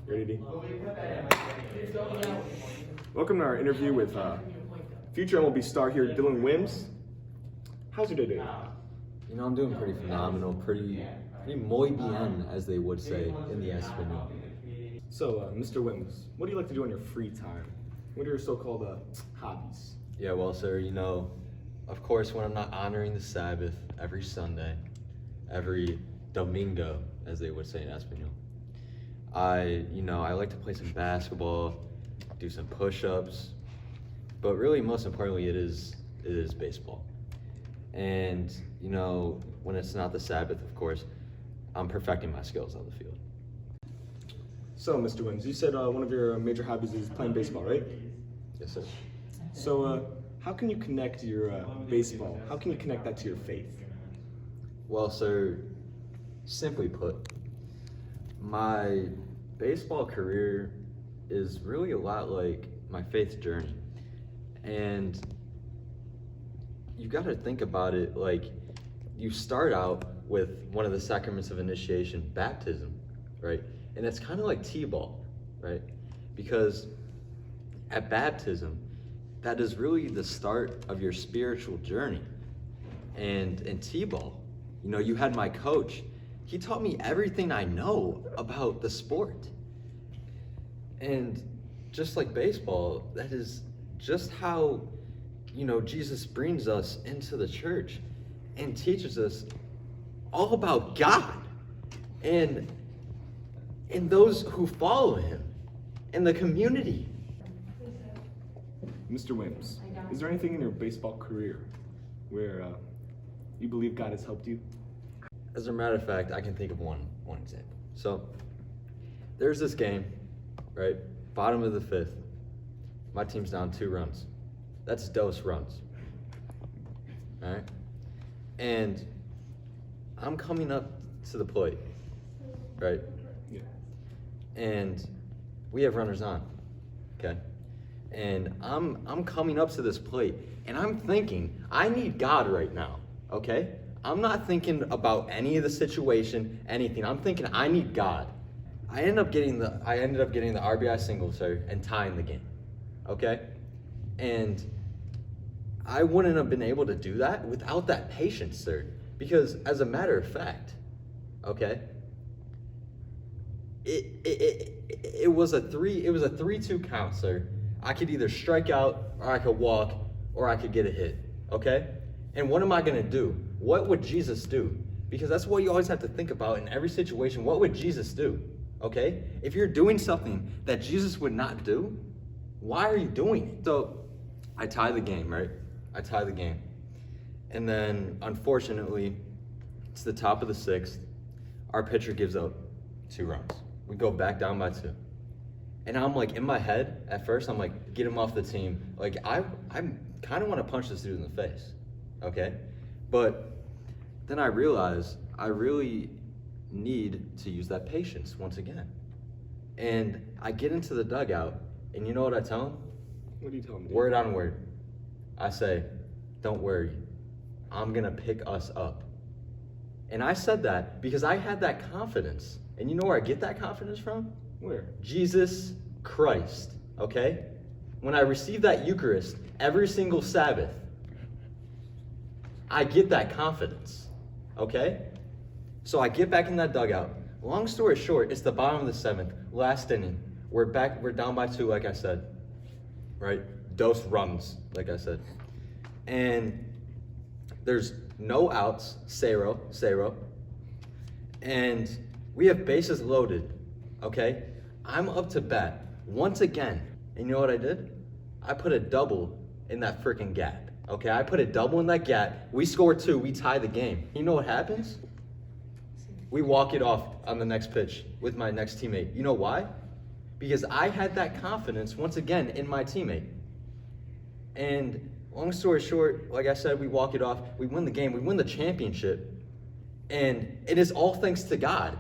Ready, D? Welcome to our interview with future MLB star here, Dylan Wims. How's your day today? You know, I'm doing pretty phenomenal, pretty muy bien, as they would say in the Espanol. So, Mr. Wims, what do you like to do on your free time? What are your so-called hobbies? Yeah, well, sir, you know, of course, when I'm not honoring the Sabbath every Sunday, every Domingo, as they would say in Espanol, I like to play some basketball, do some push-ups, but really, most importantly, it is baseball. And, you know, when it's not the Sabbath, of course, I'm perfecting my skills on the field. So, Mr. Wims, you said one of your major hobbies is playing baseball, right? Yes, sir. So, how can you connect your baseball? How can you connect that to your faith? Well, sir, simply put, my baseball career is really a lot like my faith journey. And you got to think about it like you start out with one of the sacraments of initiation, baptism, right? And it's kind of like T-ball, right? Because at baptism, that is really the start of your spiritual journey. And in T-ball, you know, you had my coach. He taught me everything I know about the sport. And just like baseball, that is just how, you know, Jesus brings us into the church and teaches us all about God and those who follow him and the community. Mr. Wims, is there anything in your baseball career where you believe God has helped you? As a matter of fact, I can think of one example. So there's this game, right? Bottom of the fifth. My team's down 2 runs. That's dose runs. All right? And I'm coming up to the plate, right? Yeah. And we have runners on, okay? And I'm coming up to this plate, and I'm thinking, I need God right now, okay? I'm not thinking about any of the situation, anything. I'm thinking I need God. I ended up getting the RBI single, sir, and tying the game, okay? And I wouldn't have been able to do that without that patience, sir. Because as a matter of fact, okay, it was a 3-2 count, sir. I could either strike out, or I could walk, or I could get a hit, okay? And what am I gonna do? What would Jesus do? Because that's what you always have to think about in every situation. What would Jesus do? Okay? If you're doing something that Jesus would not do, why are you doing it? So I tie the game, right? I tie the game. And then, unfortunately, it's the top of the 6th. Our pitcher gives up 2 runs. We go back down by 2. And I'm like, in my head, at first, I'm like, get him off the team. Like, I kind of want to punch this dude in the face, okay? But then I realize I really need to use that patience once again. And I get into the dugout, and you know what I tell him? What do you tell him? Word on word. I say, don't worry, I'm gonna pick us up. And I said that because I had that confidence. And you know where I get that confidence from? Where? Jesus Christ, okay? When I receive that Eucharist every single Sabbath, I get that confidence, okay? So I get back in that dugout. Long story short, it's the bottom of the 7th, last inning. We're down by 2, like I said, right? Dose runs, like I said. And there's no outs, 0. And we have bases loaded, okay? I'm up to bat once again. And you know what I did? I put a double in that freaking gap, okay? I put a double in that gap. We score 2, we tie the game. You know what happens? We walk it off on the next pitch with my next teammate. You know why? Because I had that confidence once again in my teammate. And long story short, like I said, we walk it off. We win the game. We win the championship. And it is all thanks to God.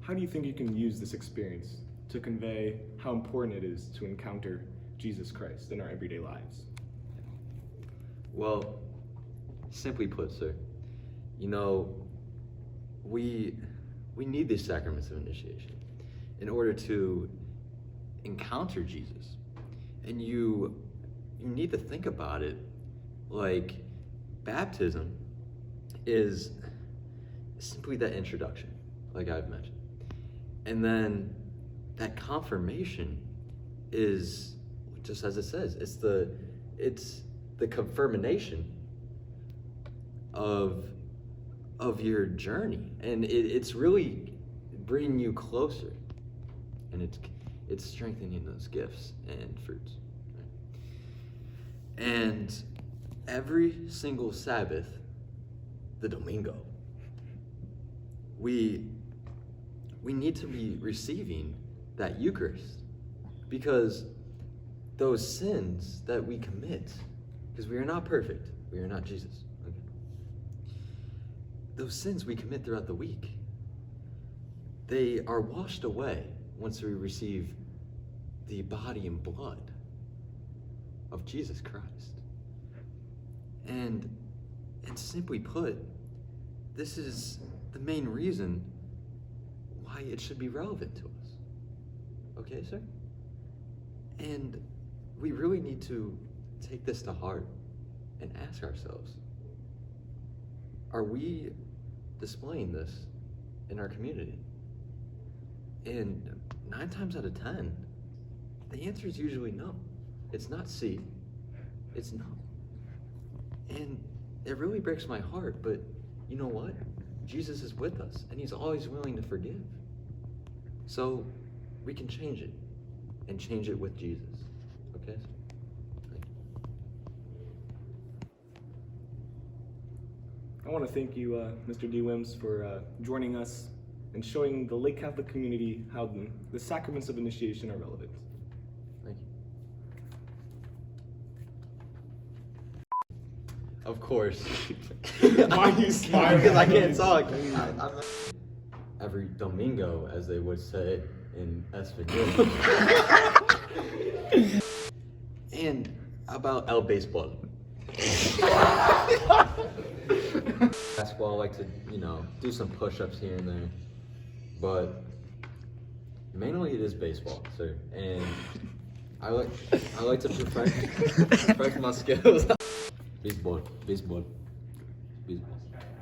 How do you think you can use this experience to convey how important it is to encounter Jesus Christ in our everyday lives? Well, simply put, sir, you know, we need these sacraments of initiation in order to encounter Jesus. And you need to think about it like baptism is simply that introduction, like I've mentioned. And then that confirmation is just as it says, it's the confirmation of your journey, and it's really bringing you closer, and it's strengthening those gifts and fruits. Right? And every single Sabbath, the Domingo, we need to be receiving that Eucharist, because those sins that we commit, because we are not perfect, we are not Jesus, okay? Those sins we commit throughout the week, they are washed away once we receive the body and blood of Jesus Christ. And simply put, this is the main reason why it should be relevant to us. Okay, sir? And we really need to take this to heart and ask ourselves, are we displaying this in our community? And 9 times out of 10, the answer is usually no. It's not C, it's no. And it really breaks my heart, but you know what? Jesus is with us, and he's always willing to forgive. So we can change it, and change it with Jesus. Okay? Thank you. I want to thank you, Mr. D. Wims, for joining us and showing the Lake Catholic community how the sacraments of initiation are relevant. Thank you. Of course. Why are you smiling? Because I can't talk. Every Domingo, as they would say in Espanol. And about El Baseball. Basketball, I like to, do some push-ups here and there. But mainly it is baseball, sir. And I like to perfect my skills. Baseball.